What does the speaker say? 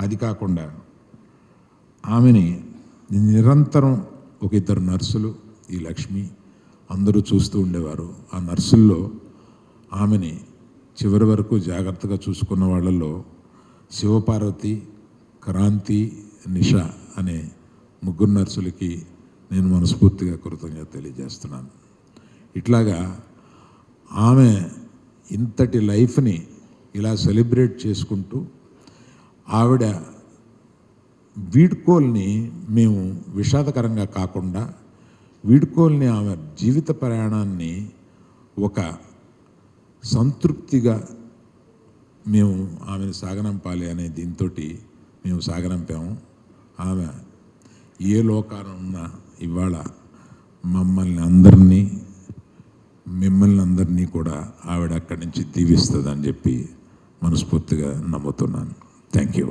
అది కాకుండా ఆమెని నిరంతరం ఒక ఇద్దరు నర్సులు, ఈ లక్ష్మి అందరూ చూస్తూ ఉండేవారు. ఆ నర్సుల్లో ఆమెని చివరి వరకు జాగ్రత్తగా చూసుకున్న వాళ్ళల్లో శివపార్వతి, క్రాంతి, నిషా అనే ముగ్గురు నర్సులకి నేను మనస్ఫూర్తిగా కృతజ్ఞత తెలియజేస్తున్నాను. ఇట్లాగా ఆమె ఇంతటి లైఫ్ని ఇలా సెలబ్రేట్ చేసుకుంటూ ఆవిడ వీడ్కోల్ని మేము విషాదకరంగా కాకుండా వీడ్కోల్ని ఆమె జీవిత ప్రయాణాన్ని ఒక సంతృప్తిగా మేము ఆమెను సాగనంపాలి అనే దీంతో మేము సాగనంపాము. ఆమె ఏ లోకాన ఉన్నా ఇవాళ మిమ్మల్ని అందరినీ కూడా ఆవిడ అక్కడి నుంచి దీవిస్తుందని చెప్పి మనస్ఫూర్తిగా నమ్ముతున్నాను. Thank you.